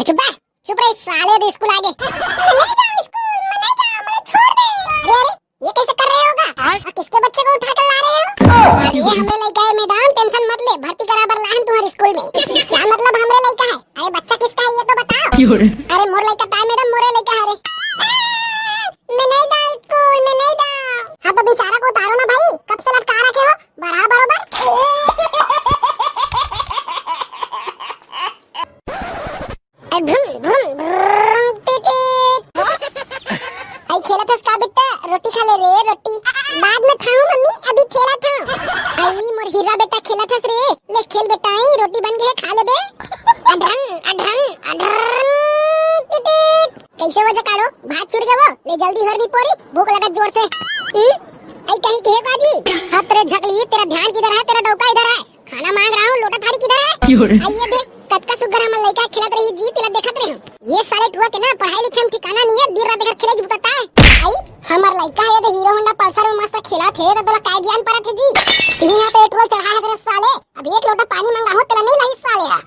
चुप रह, चुप रह साले, अभी स्कूल आगे। मैं नहीं जाऊँ स्कूल, मैं नहीं जाऊँ, मुझे छोड़ दे। अरे अरे, ये कैसे कर रहे होगा? और किसके बच्चे को उठा कर ला रहे हो? अरे हमरे लड़का है मैडम, टेंशन मत ले, भर्ती कराबर लाहन तुम्हारे स्कूल में। क्या मतलब हमरे लड़का है? अरे बच्चा किसका है ये तो बताओ। अरे मोर लड़का था मैडम, मोरे लड़का है। मैं नहीं जाऊँ स्कूल, मैं नहीं जाऊँ। हाँ तो बेचारा को उतारो ना भाई, कब से लटका रखे हो? बढ़ा बरोबर। आई खेला था इसका बेटा, रोटी खा ले रे, रोटी बाद में खाऊं मम्मी, अभी खेला था। आई मोर हीरा बेटा खेला था रे, ले खेल बेटा, आई रोटी बन गई है, खा ले बे। अढरंग अढरंग अढरंग टिटिट। कैसे हो जकाड़ो, भात चुर गए वो, ले जल्दी हर भी पोरी, भूख लगा जोर से। आई कहीं के बाजी, हाथ तेरे झकली, तेरा ध्यान किधर है, तेरा डोका इधर है, खाना मांग रहा हूँ, लोटा थारी किधर है? आई ये देख कद का सुगर हमर लइका खेलत रही जी, तेला देखत रहे हम। ये साले टुआ के ना पढ़ाई लिखाई में ठिकाना नहीं है, दिन रात घर खेले बुतता है। आई हमर लइका है तो हीरो होंडा पल्सर में मस्त खेला थे, तो तोला काय ज्ञान परत है जी। यहां पे पेट्रोल चढ़ा है तेरे साले, अब एक लोटा पानी मांगा हो तेला नहीं लाई साले हा।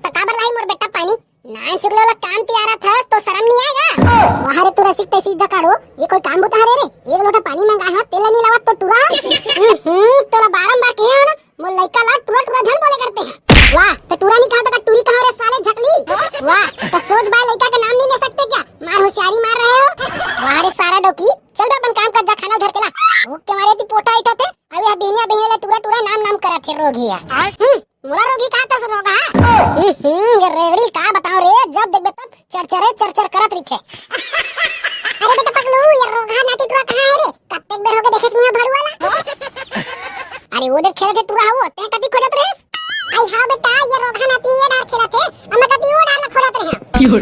तो काबर लाई मोर बेटा पानी, नान चुगले वाला काम तियारा था तो शर्म नहीं आएगा? वहां रे तू रसिक तैसी जकाड़ो, ये कोई काम बुता रे, एक लोटा पानी मांगा है तेला नहीं लावत तो टुरा। तोला बारंबार कहे हो ना, मोर लइका ला टुरा टुरा झन बोले करते हैं। वाह तो टूरा नहीं कहा तो टूरी कहाँ रे साले झकली। वाह तो सोच बा लड़का का नाम नहीं ले सकते क्या, मार होशियारी मार रहे हो। वाह रे सारा डोकी, चल बे अपन काम कर जा, खाना उधर के ला। भूख के मारे ती पोटा इठा थे, अबे बेनिया बेनिया टूरा टूरा नाम नाम करा थे रोगिया। मोरा रोगी कहा था रोगा? ये रेवड़ी का बताओ रे, जब देख तब चरचर करत रही थे। अरे बेटा पगलू, ये रोगा नाटी टूरा कहाँ है रे, कब तक बेर होके देखत नहीं है भाड़ू वाला। अरे वो देख खेल के टूरा हुआ, ते कदी खोजत रहे? आई हाँ बेटा, ये रोगा नाटी ये डाल खेला थे, हम कभी वो डाल खोलत रहे।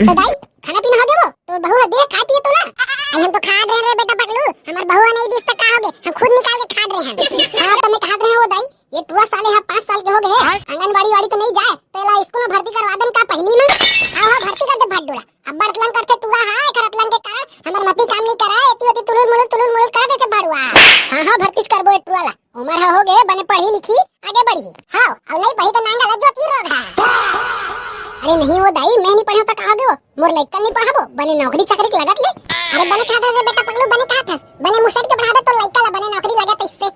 तो दाई खाना पीना हो गया वो, तो बहू दे खा पिए तो ना। आई हम तो खा रहे हैं बेटा पगलू, हमार बहू नहीं दिस तक का हो गए, हम खुद निकाल के खा रहे हैं। हां तो मैं खा रहे हैं वो दाई, ये टुआ साले है 5 साल के हो गए, आंगनबाड़ी वाली तो नहीं जाए, तेला स्कूल में भर्ती करवा देन का पहली में। हां भर्ती कर दे भाडूला, अब बड़तलन करते टुआ है, करतलन के कारण हमर मती काम नहीं करा, एती होती तुलुल मुलुल कर देते भाडुआ। हां भर्ती करबो टुआ ला, उम्र हो गए, बने पढ़ी लिखी आगे बढ़ी। हां अब नहीं पढ़ी तो नांगा लज्जो की रोगा। अरे नहीं वो दाई, मैं नहीं पढ़ा तो कहा गयो, मोर लइका नहीं पढ़ाबो, बने नौकरी चाकरी के लगत ले। अरे बने कहा था बेटा पगलू, बने कहा था बने मुसट के पढ़ा दे तो लइका ला बने नौकरी लगत इससे।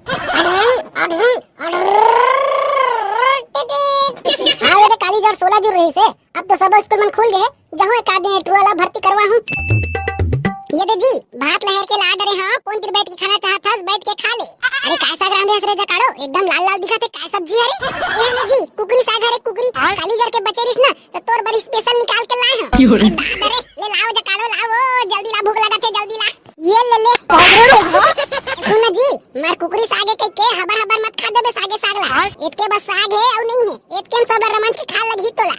हां ये कॉलेज और 16 जुड़ रही से, अब तो सब स्कूल मन खुल गए, जहां एक आदमी टुआला भर्ती करवा हूं। ये दे जी भात लहर के ला डरे हां, कौन तिर बैठ के खाना चाहत हस, बैठ के खा ले। अरे काय साग रांधे हस रे जकाड़ो, एकदम लाल लाल दिखत है, काय सब्जी है रे? ये ना जी कुकरी साग है, कुकरी काली जर के बचे रिस ना, तो तोर बड़ी स्पेशल निकाल के लाए हां। अरे दादा रे, ले लाओ जकाड़ो लाओ, जल्दी ला, भूख लगा थे जल्दी ला। ये ले सुन जी, मार कुकरी सागे के हबर मत खा देबे, सागे साग ला, इतके बस साग है और नहीं है, इतके सब रमंस के खा लगी तोला।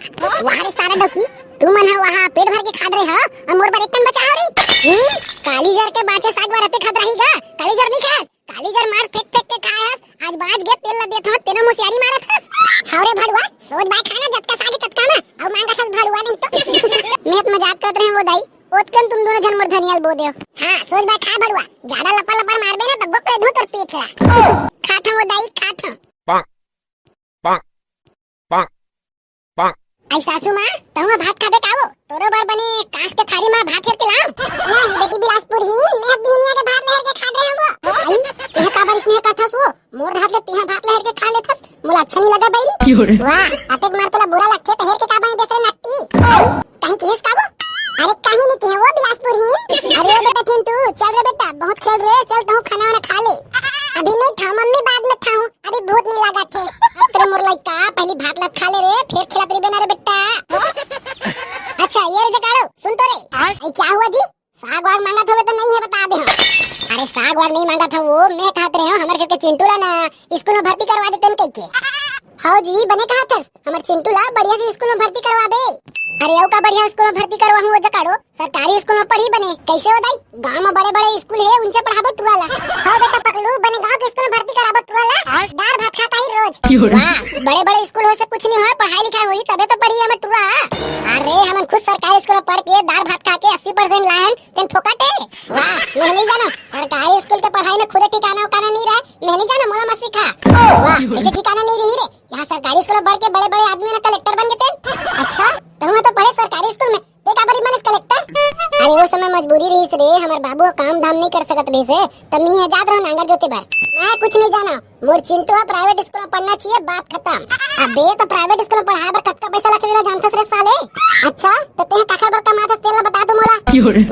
वाह रे सारा डोकी, तू मन है वहां पेट भर के खा रहे हो, और मोर पर एकन बचा हो री। काली जर के बाचे साग बारते खात रहीगा, काली जर नहीं खास, काली जर मार फेंक फेंक के खायस, आज बाज गे तेल ल देत हो, तेना मुसियारी मारत हस। हावरे भड़ुआ, सोच बाय खाना जटका सागे चटका ना, और मांगा हस भड़ुआ नहीं तो। मैं तो मजाक करत रहे वो दाई, ओतकन तुम दोनों जन मोर धनियाल बो देओ। हां सोच बाय खा भड़ुआ, ज्यादा लपा लपा मारबे ना तो गोकले धो तोर पेट ला। खाता वो दाई खाता। आई सासू मां, तहुआ भात खाबे कावो, तोरो बार बने कांच के थारी में भात हेर के लाम। नहीं बेटी बिलासपुर ही, मैं बिनिया के भात लहर के खा रहे हम। आई एह का बारिश ने कथस वो, मोर हाथ ले तेहा भात लहर के खा लेथस, मोला अच्छा नहीं लगा बैरी। वाह अतेक मार तोला बुरा लगथे तो हेर के का बने देसे नट्टी। आई कहीं केस कावो? अरे कहीं नहीं के वो बिलासपुर ही। अरे बेटा चिंटू चल रे बेटा, बहुत खेल रहे, चल तू खाना वाला खा ले। अभी नहीं था मम्मी, बाद में खाऊं, अभी भूख नहीं लगा थे। अब तेरे मोर लइका पहली भात लग खा ले रे, फिर खिला तेरी बना रे बेटा। अच्छा ये रे जकाड़ो सुन तो रे, आई क्या हुआ जी, साग वाग मांगा था तो नहीं है बता दे हम। अरे साग वाग नहीं मांगा था वो, मैं कहत रहे हो हमारे घर के चिंटू ला ना स्कूल में भर्ती करवा देते कह के। हां जी बने कहा था हमारे चिंटू ला बढ़िया से स्कूल में भर्ती करवा बे। अरे औ का बढ़िया स्कूल में भर्ती करवा हूं जकाड़ो, सरकारी स्कूल में पढ़ी बने कैसे हो दाई, गांव में बड़े बड़े स्कूल है उनसे पढ़ाबो टुराला। हां बेटा पकलू बने गांव के स्कूल में भर्ती कराबो टुराला, दाल भात खाता ही रोज। वाह बड़े बड़े स्कूल हो से कुछ नहीं हो, पढ़ाई लिखाई होई तबे तो पढ़ी हम टुरा। अरे हम खुद सरकारी स्कूल में पढ़ के दाल भात खा के 80% लायन तेन फोकट है। वाह मैं नहीं जानो सरकारी स्कूल के पढ़ाई में खुद ठिकाना उकाना नहीं रहा, मैं नहीं जानो मोला मत सिखा। वाह ऐसे ठिकाना नहीं रही रे, यहाँ सरकारी स्कूल में पढ़ के बड़े बड़े आदमी ना कलेक्टर बन गए। अच्छा तुम तो पढ़े सरकारी स्कूल में, अरे वो समय मजबूरी रही रे, हमार बाबू काम धाम नहीं कर सकत रही से, तब मैं आजाद रहो नांगर जोते बार। मैं कुछ नहीं जाना, मोर चिंटू प्राइवेट स्कूल में पढ़ना चाहिए, बात खत्म। अबे तो प्राइवेट स्कूल में पढ़ाए बर कत्ता पैसा लगेगा जानथस रे साले। अच्छा तो ते काखा बर कमाथस तेला बता दो मोला।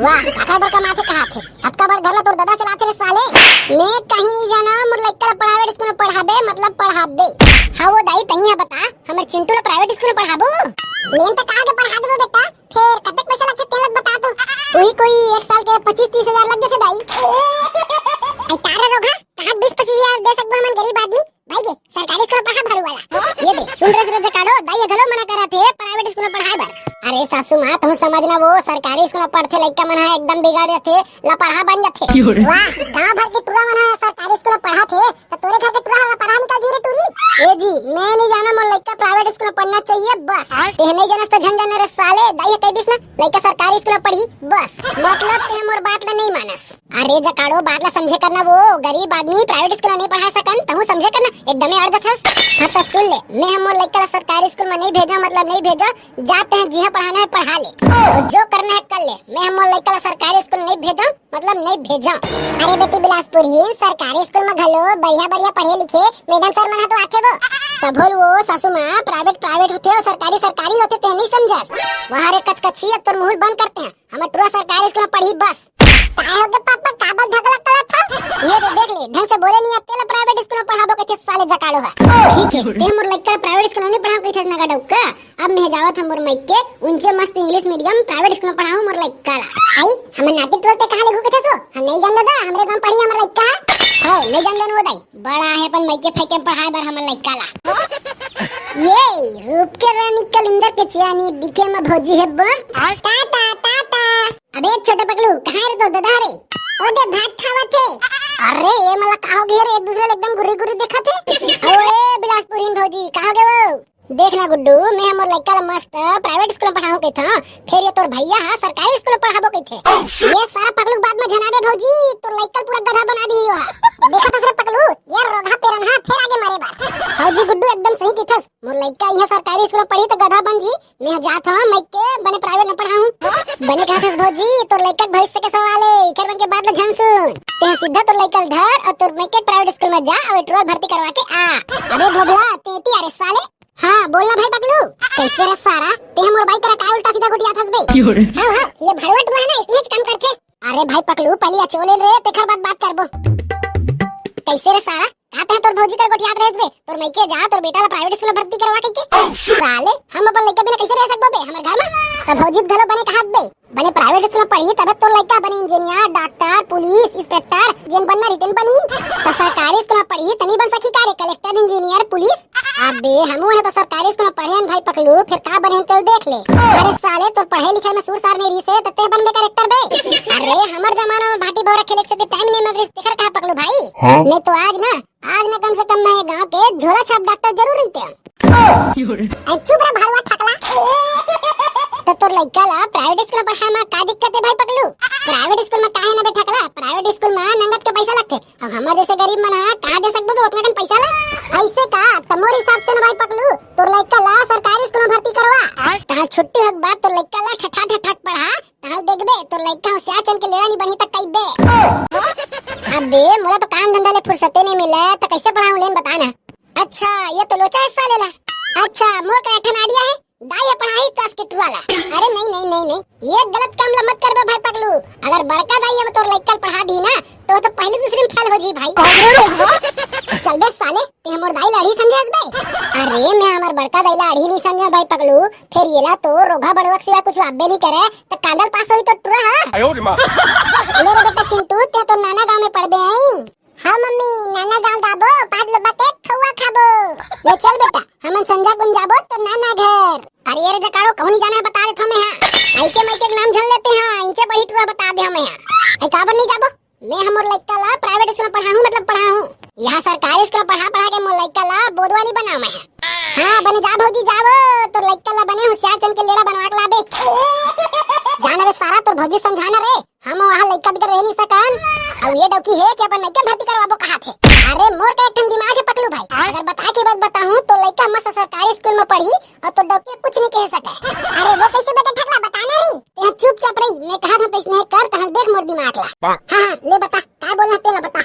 वाह काखा बर कमाथे कहा थे, अतका बर घर ला तोर दादा चलाते रे साले। मैं कहीं नहीं जाना, मोर लइका प्राइवेट स्कूल में पढ़ाबे मतलब पढ़ाबे। हां वो दाई तई है बता, हमर चिंटू ला प्राइवेट स्कूल में पढ़ाबो। लेन तो कहा के पढ़ा देबो बेटा, फिर कतक पैसा लगते तेला बता दो। वही कोई एक साल के 25-30 हजार लग जाते दाई। आई तारा रोगा कहा 20-25 हजार दे सकबो हमन गरीब आदमी भाई के सरकारी स्कूल पढ़ा भाड़ू वाला। ये दे सुन रे काढो दाई घलो मना करा थे प्राइवेट स्कूल में पढ़ाए बर। अरे सासू मां तुम समझना, वो सरकारी स्कूल में पढ़थे लइका मन है एकदम बिगाड़ जाथे, लापरवाह बन जाथे। वाह गांव भर के टुरा मन है सरकारी स्कूल में पढ़ा थे, तो तोरे घर के टुरा लापरवाह निकल जी रे टुरी। ए जी मैं नहीं जाना, मोर लइका प्राइवेट स्कूल में पढ़ना चाहिए बस। ते नहीं जानस त झन जाने रे साले, दाई कह दिस ना लइका सरकारी स्कूल में पढ़ी बस, मतलब ते मोर बात ला नहीं मानस। अरे जकाड़ो बात ला समझे करना, वो गरीब आदमी प्राइवेट स्कूल में नहीं पढ़ा सकन, तहु समझे करना एकदम अड़ जाथस। हां तो सुन ले, मैं मोर लइका सरकारी स्कूल में नहीं भेजा मतलब नहीं भेजा, जाते हैं जी पढ़ाना है पढ़ा ले, तो जो करना है कर ले। मैं मोर लइका सरकारी स्कूल नहीं भेजा मतलब नहीं भेजा। अरे बेटी बिलासपुर ही सरकारी स्कूल में घलो बढ़िया बढ़िया पढ़े लिखे मैडम सर मन तो आथे वो, तब बोल वो सासू मां प्राइवेट होते और सरकारी होते ते नहीं समझस। वहां रे कचकची तोर मुंह बंद करते हैं, हम टुरा सरकारी स्कूल में पढ़ी बस। काहे हो पापा काबल धकला कला था, ये देख ले ढंग से बोले नहीं अकेला प्राइवेट स्कूल में पढ़ाबो के साले जकाड़ो है। ठीक है ते मोर लइका प्राइवेट स्कूल में पढ़ाओ के थे ना गडौका, अब मैं जावत हम मोर माइक के उनके मस्त इंग्लिश मीडियम प्राइवेट स्कूल में पढ़ाऊं मोर लइका ला। आई हम नाटी टोलते कहां ले घुके थे सो, हम नहीं जान दादा हमरे गांव पढ़ी हमर लइका हां नहीं जान देन वो दाई बड़ा है अपन माइक के फेंके पढ़ाए बर हमर लइका ला। ये रूप के रानी कलिंदर के चियानी दिखे में भौजी है बम टाटा टाटा। अबे छोटे पगलू कहां रे तो दादा रे ओदे भात खावत थे। अरे ये मला कहो घेर एक दूसरे एकदम गुरी गुरी देखा थे। ओए बिलासपुरीन भौजी कहां गए वो देखना गुड्डू, मैं हमर लइका ला मस्त प्राइवेट स्कूल में पढ़ाऊं के था, फिर ये तोर भैया सरकारी स्कूल में पढ़ाबो के थे। ये सारा पगलू बाद में जनाबे भौजी तोर लइका पूरा गधा बना दी हो। देखा था रे पगलू ये रोधा पेरन हां फिर आगे मारे बार। हाजी गुड्डू एकदम सही किथस, मोर लइका यहां सरकारी स्कूल में पढ़ी तो गधा बन जी, मैं जात हूं मैं के बने प्राइवेट में पढ़ाऊं। बने कहथस भौजी तोर लइका भविष्य के सवाल है, इकर बन के बाद में झन सुन ते सीधा तोर लइका धर और तोर मैं के प्राइवेट स्कूल में जा और ट्रोल भर्ती करवा के आ। अबे भोगला तेती अरे साले हाँ बोलना भाई पगलू कैसे रे सारा ते मोर बाइक रा का उल्टा सीधा गुटिया थस बे। हां ये भड़वट हुआ है ना इसलिए काम करथे। अरे भाई पगलू पहले चोले रे तेखर बात करबो। कैसे रे सारा कहते हैं तोर भौजी कर गोटिया रह बे, तोर मैके जा तोर बेटा ला प्राइवेट स्कूल में भर्ती करवा के साले हम अपन लइका बिना कैसे रह सकबो बे हमर घर में। त भौजी घलो बने कहत बे बने प्राइवेट स्कूल में पढ़ी तब तोर लइका बने इंजीनियर डॉक्टर पुलिस इंस्पेक्टर जेन बनना रिटर्न बनी, त सरकारी स्कूल में पढ़ी तनी बन सकी का रे कलेक्टर इंजीनियर पुलिस। अबे हमू है तो सरकारी स्कूल में पढ़े भाई पकलू फिर का बने तो देख ले। अरे साले तो पढ़ाई लिखाई में सुर सार नहीं रही से तते बनबे करेक्टर बे। अरे हमर जमाना में भाटी भौरा खेले से टाइम नहीं मिल रही देखर का पकलू भाई नहीं तो आज ना कम से कम मैं गांव के झोला छाप डॉक्टर जरूर रहते हैं। चुप रे भाड़वा ठकला तो तोर लइका ला प्राइवेट स्कूल में पढ़ाए में का दिक्कत है भाई पगलू। प्राइवेट स्कूल में काहे ना बैठा कला, प्राइवेट स्कूल में नंगत के पैसा लगते और हमर जैसे गरीब मना कहां दे सकबो उतना कन पैसा ला। ऐसे का तमोर हिसाब से ना भाई पगलू तोर लइका ला सरकारी स्कूल में भर्ती करवा ता छुट्टी हक बात तोर लइका ला ठठा ठठक पढ़ा ता देखबे तोर लइका होशियार चल के लेवा नहीं बनी त कइबे। अबे मोला तो काम धंधा ले फुर्सत नहीं मिले त कैसे पढ़ाऊं लेन बता ना। अच्छा ये तो लोचा हिस्सा लेला। अच्छा मोर का ठन आइडिया है दाई है पढ़ाई क्लास के वाला। अरे नहीं ये गलत काम ला मत करबे भाई पगलू, अगर बड़का दाई है तोर लइका पढ़ा दी ना तो पहले दूसरे में फेल हो जी भाई। चल बे साले ते हमर दाई लाड़ी समझस बे। अरे मैं हमर बड़का दाई लाड़ी नहीं समझा भाई पगलू, फिर येला तो रोगा बड़वक सिवा कुछ आबे नहीं करे तो कांडल पास होई तो टुरा हां। आयो रे मां ले रे बेटा चिंटू ते तो नाना गांव में पढ़बे आई। हाँ मम्मी नाना गांव जाबो पाद लो बटे खवा खाबो। ले चल बेटा हमन संजा गुन जाबो तो नाना घर। अरे यार जकाड़ो कहनी जाना है बता देथो मैं हां आई के नाम झल लेते हैं इनसे बड़ी टुरा बता दे हमें हां। आई काबर नहीं जाबो मैं हमर लइका ला प्राइवेट स्कूल में पढ़ाऊं मतलब पढ़ाऊं, यहाँ सरकारी स्कूल पढ़ा के मोर लइका ला बोधवा नहीं बना मैं। हां बने जा भौजी जाबो तो लइका ला बने होशियार चन के लेड़ा बनवा के लाबे। जाना रे सारा तो भौजी समझाना रे हम वहां लइका भी रह नहीं सकन और ये डौकी है कि अपन लइका भर्ती करवाबो कहा थे। अरे मोर का एकदम दिमाग है पकलू भाई, अगर बता के बात बताऊं तो लइका मस्त सरकारी स्कूल में पढ़ी और तो डौकी कुछ नहीं कह सके। अरे वो कैसे बेटा ठगला बताना रे ते चुपचाप रही, मैं कहा था स्नेह कर तहन देख मोर दिमाग ला। हां ले बता काय बोलना तेला बता।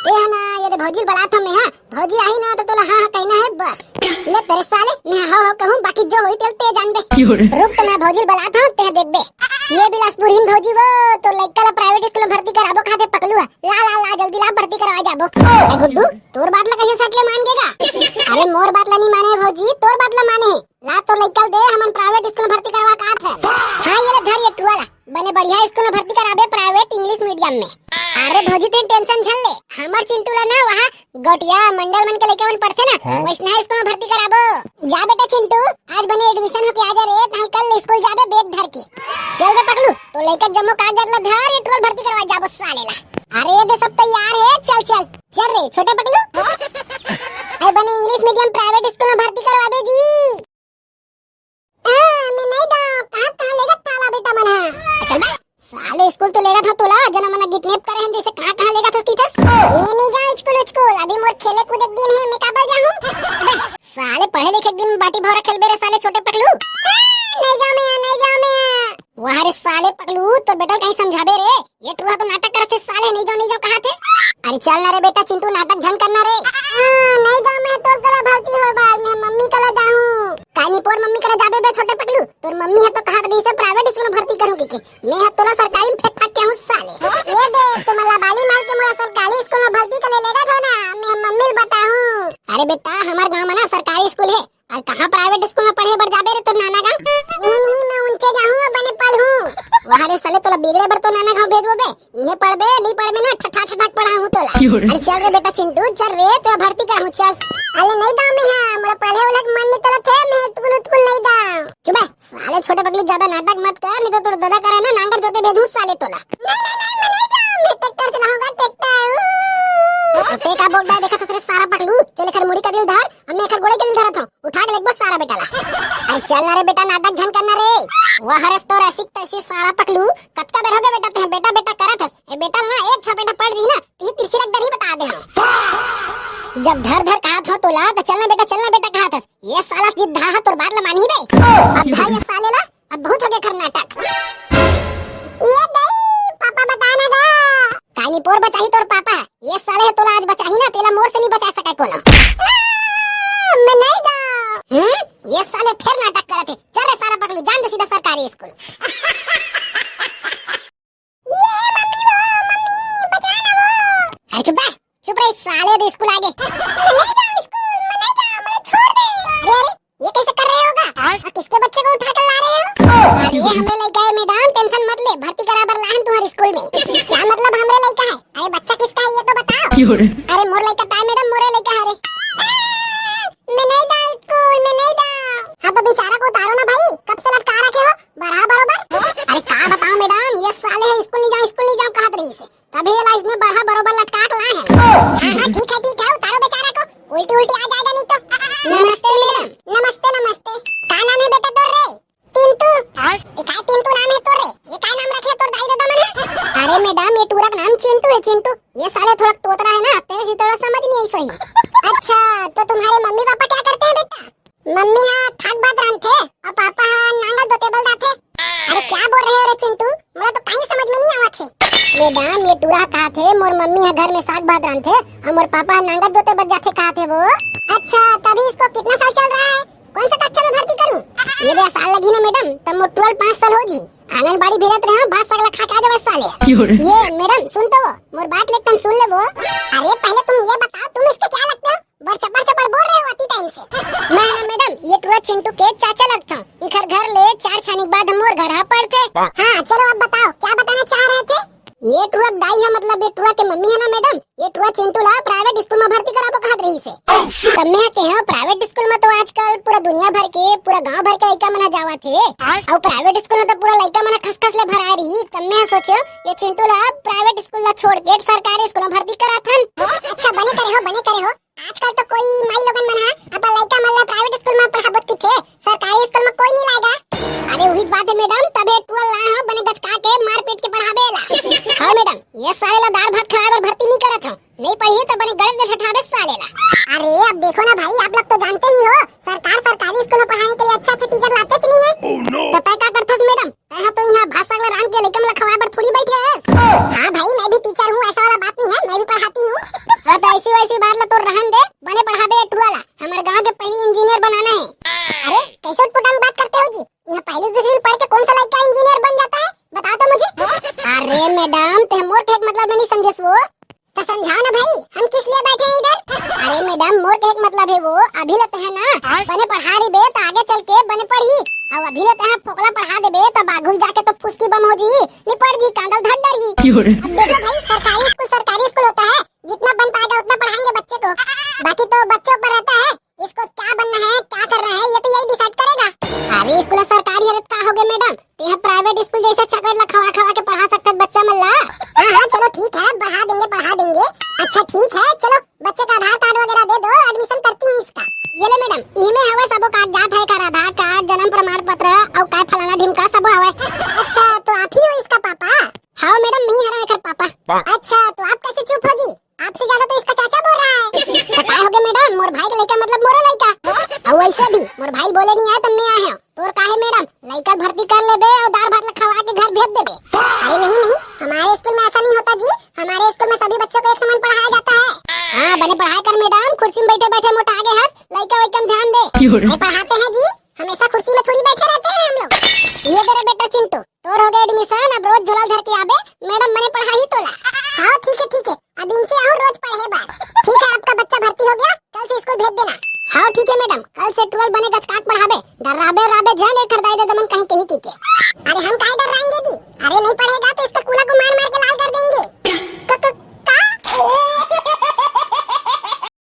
ए ना ये भौजी बड़ा था मैं, हां भौजी आई ना तो तोला हां कहना है बस। ले तेरे साले मैं हां हां कहूं, बाकी जो होई ते जान दे। रुक तो मैं भौजी बड़ा था ते देख बे। ये बिलासपुर हिन भौजी वो तो लइका ला प्राइवेट स्कूल में भर्ती कराबो खाते पकलू ला ला ला जल्दी ला भर्ती करवा जाबो। ए गुड्डू तोर बात ला कैसे सटले मान गेगा? अरे मोर बात ला नहीं माने भौजी, तोर बात ला माने ला तो लइका दे हमन प्राइवेट स्कूल में भर्ती करवा का था। हां ये ले धर ये टुवाला बने बढ़िया स्कूल में भर्ती कराबे प्राइवेट इंग्लिश मीडियम में। अरे भौजी तेन टेंशन छल ले, हमर चिंटू ला ना वहां गोटिया मंडल मन के लइका मन पढ़थे ना वैसना स्कूल में भर्ती कराबो। जा बेटा चिंटू आज बने एडमिशन हो के आ जा रे, तहल कल स्कूल जाबे बैग धर के। चल बे पकलू तो लइका जम्मो कागजात ला धर ये टुवाल भर्ती करवा जाबो साले ला। अरे ये सब तैयार है, चल चल चल रे छोटे पकलू। ए बने इंग्लिश मीडियम प्राइवेट स्कूल में भर्ती करवाबे जी। मैं नहीं दा कहां लेगा ताला बेटा मना। चल बे साले स्कूल तो लेगा था तोला जना मना किडनैप करे हम जैसे कहां लेगा था तीतस। मैं नहीं जाऊं स्कूल अभी मोर खेले कूदे दिन है, मैं काबल जाऊं। अबे साले पढ़े लिखे दिन बाटी भौरा खेलबे रे साले छोटे पकलू। नहीं जाऊं मैं वहां रे साले पकलू तो बेटा कहीं समझाबे रे, ये टुआ तो नाटक करते साले नहीं जाओ कहा थे। अरे चल ना रे बेटा चिंटू नाटक झन करना रे। नहीं जाऊं मैं तो कला भर्ती हो बा, मैं मम्मी कला जाऊं। कानी पोर मम्मी कला जाबे बे छोटे पकलू, तोर मम्मी है तो कहा दी से प्राइवेट स्कूल में भर्ती करूंगी के मैं है तोला सरकारी में फेंक के हूं साले। ये दे तुमला बाली मार के मोला सरकारी स्कूल में भर्ती कर लेगा तो ना मैं मम्मी बताऊं। अरे बेटा हमार गांव में ना सरकारी स्कूल है और कहां प्राइवेट स्कूल में पढ़े बर जाबे रे तो नाना गांव। नहीं मैं उनके जाऊं बने पल हूं वहां रे साले तोला बिगड़े बर तो नाना गांव भेजबो बे, ये पढ़बे नहीं पढ़बे ना ठठा ठठाक पढ़ाऊं तोला। अरे चल रे बेटा चिंटू चल रे तो भर्ती कराऊं चल। अरे नहीं दाऊ मैं हां मोला पढ़े वाला मन नहीं तोला थे मैं तुकुल नहीं दाऊ। चुप साले छोटे पगलू ज्यादा नाटक मत कर नहीं तो तोर दादा करे ना नांगर जोते भेजूं साले तोला। नहीं मैं नहीं जाऊं, मैं ट्रैक्टर चलाऊंगा ट्रैक्टर। ते का बोलदा देखा तो सारा पगलू चल कर मुड़ी का दिल धर, मैं कर गोड़े के दिल धरत हूं उठा के लगबो सारा बेटा ला। अरे चल ना रे बेटा नाटक झन करना रे, वो हरस तो रसिक तैसे सारा पगलू कत्ता बेर हो गए बेटा ते बेटा बेटा करत हस। ए बेटा ना एक छपेटा पढ़ दी ना ती तिरछी रख दही बता दे हम। जब धर कहा था तोला तो चलना बेटा कहा था ये साला जिद धा तोर बात ला मानी बे। अब धा ये साले ला अब बहुत हो गया कर नाटक। ये दई पापा बताना दा कानी पोर बचाही तोर पापा, ये साले है तोला आज बचाही ना तेला मोर से नहीं बचा सका कोनो। मैं नहीं दा ये साले फिर नाटक करत है। चल रे सारा पगलू जान दे सीधा सरकारी स्कूल। ये मम्मी बचाना वो। अरे चुप रहे साले दे स्कूल आगे। मैं नहीं जाऊं स्कूल, मैं नहीं जाऊं, मुझे छोड़ दे। अरे ये कैसे कर रहे होगा और किसके बच्चे को उठा कर ला रहे हो? अरे हमरे लइका है मैडम टेंशन मत ले, भर्ती कराबर लाहन तुम्हारे स्कूल में। क्या मतलब हमरे लइका है? अरे बच्चा किसका है ये तो बताओ। अरे मोर लइका ता मैडम मोरे लइका है रे। मैं नहीं जाऊं स्कूल, मैं नहीं जाऊं। हां तो बेचारा को उतारो ना भाई, कब से लटका रखे हो बढ़ा बरोबर। अरे का बताऊं मैडम ये साले है स्कूल नहीं जाऊं कहत रही से तभी ये लाइस ने बढ़ा बरोबर लटका के लाए हैं। हां ठीक है उतारो बेचारा को, उल्टी आ जाएगा नहीं तो। नमस्ते मैडम। नमस्ते का नाम है बेटा तोर रे? टिंटू। ये का टिंटू नाम है तोर रे? ये का नाम रखे तोर दाई दादा मन? अरे मैडम ये टूरा का नाम चिंटू है चिंटू। ये साले थोड़ा तोतरा है ना तेरे से थोड़ा समझ नहीं आई सही। अच्छा तो तुम्हारे मम्मी पापा क्या करते हैं बेटा? मम्मी हां थक बात रंथे और पापा नांगा दोते बोल जाते। अरे क्या बोल रहे हो रे चिंटू, मुझे तो कहीं समझ में नहीं आवत है। मैडम ये टूरा कहा थे मोर मम्मी है घर में साग भात रंथे और मोर पापा नांगा दोते बर जाते कहा थे वो। अच्छा तभी इसको कितना साल चल रहा है? कौन सा कक्षा में भर्ती करूं? ये 2 साल लगी ना मैडम तब मोर 12 5 साल हो जी। आंगनबाड़ी भेजत रहे बात सगला खा के आ जावे साले। ये मैडम सुन तो वो मोर बात लेकिन सुन ले वो। अरे पहले तुम ये बताओ तुम इसके क्या लगते हो? बर चपड़ बोल रहे हो अति टाइम से। मैं ना मैडम ये टूरा चिंटू के चाचा लगता हूं। इधर घर ले 4 छानी बाद हम और घर आ पड़ते। हां चलो अब बताओ क्या बताना चाह रहे थे? ये टूरा दाई है मतलब ये टूरा के मम्मी है ना मैडम, ये टूरा चिंटू ला प्राइवेट स्कूल में भर्ती कराबो कहत रही से। तब मैं कहे प्राइवेट स्कूल में तो आजकल पूरा दुनिया भर के पूरा गांव भर के लइका मना जावा थे और प्राइवेट स्कूल में तो पूरा लइका मना खस ले भरा रही। तब मैं सोचो ये चिंटू ला प्राइवेट स्कूल ला छोड़ के सरकारी स्कूल में भर्ती कराथन। अच्छा बने करे हो आजकल तो कोई माई लोगन मन है अपन लइका मन ला प्राइवेट स्कूल में पढ़ाबत की थे, सरकारी स्कूल में कोई नहीं लाएगा। अरे वही बात है मैडम तबे टूरा ला हां बने गचका के मार पीट के पढ़ाबेला। हां मैडम ये साले ला दाल भात खाए बर भर्ती नहीं करत हूं, नहीं पढ़ी तो बने गलत में ठठाबे साले ला। अरे अब देखो ना भाई आप लोग तो जानते ही हो सरकारी स्कूल में पढ़ाने के लिए अच्छा टीचर लाते नहीं है। तो तय क्या करथस मैडम? तय तो यहां भाषा ला बन के लइकन ला खवाए बर थोड़ी बैठे है। हां भाई मैं भी टीचर हूं, ऐसा वाला बात नहीं है, मैं भी पढ़ाती हूं। हां तो ऐसी वैसी बात ला तो रहन दे, बने पढ़ाबे टुवाला। हमारे गांव के पहले इंजीनियर बनाना है। अरे कैसे पुटांग बात करते हो जी? यहां पहले दूसरी पढ़ के कौन सा लड़का इंजीनियर बन जाता है, बताओ तो मुझे। अरे मैडम ते मोर के मतलब नहीं समझे वो, तो समझाओ ना भाई, हम किस लिए बैठे हैं इधर। अरे मैडम मोर के एक मतलब है वो अभी लेते हैं ना, बने पढ़ा रही बे तो आगे चल के बने पढ़ी, और अभी लेते हैं फोकला पढ़ा देबे तो बागुल जाके तो फुसकी बम हो जी, निपट जी कांडल धड़ डर ही। अब देखो भाई सरकारी स्कूल होता है, जितना बन पाएगा उतना पढ़ाएंगे बच्चे को, बाकी तो बच्चों पर रहता है इसको क्या बनना है क्या करना है, ये तो यही डिसाइड करेगा। अरे स्कूल सरकारी है का हो गए मैडम, यहाँ प्राइवेट स्कूल जैसे चकलेट खवा खवा के पढ़ा सकते बच्चा मल्ला। हाँ चलो ठीक है पढ़ा देंगे। अच्छा ठीक है चलो बच्चे का आधार कार्ड वगैरह दे दो, एडमिशन करती हूँ इसका। ये ले मैडम इमे हवे सबो कागजात है, कर आधार कार्ड, जन्म प्रमाण पत्र और काय फलाना ढिमका सब हवे। अच्छा तो आप ही हो इसका पापा? हाँ मैडम मैं हरा कर पापा। अच्छा तो आप कैसे चुप हो जी, आपसे ज्यादा तो इसका चाचा बोल रहा है। तो क्या हो गया मैडम, मोर भाई का लड़का मतलब मोरा लड़का, और वैसे भी मोर भाई बोले नहीं आए तो मैं आया हूँ, तोर काहे मैडम लड़का भर्ती कर लेबे और दाल भात खवा के घर भेज देबे। अरे नहीं हमारे स्कूल में ऐसा नहीं होता जी, हमारे स्कूल में सभी बच्चों को एक समान पढ़ाया जाता है। हाँ बने पढ़ाई कर मैडम, कुर्सी में बैठे बैठे मोटा आगे हंस, लड़का वैकम ध्यान दे। पढ़ाते हैं जी, हमेशा कुर्सी में थोड़ी बैठे रहते हैं हम लोग। ये तेरे बेटा चिंटू तोर हो गया एडमिशन, अब रोज झोला धर के आबे, मैडम मैंने पढ़ा ही तोला। हाँ ठीक है अब इनसे आओ रोज पढ़े बार। ठीक है आपका बच्चा भर्ती हो गया, कल से स्कूल भेज देना। हाँ ठीक है मैडम, कल से 12 बने गचकाक पढ़ाबे, डराबे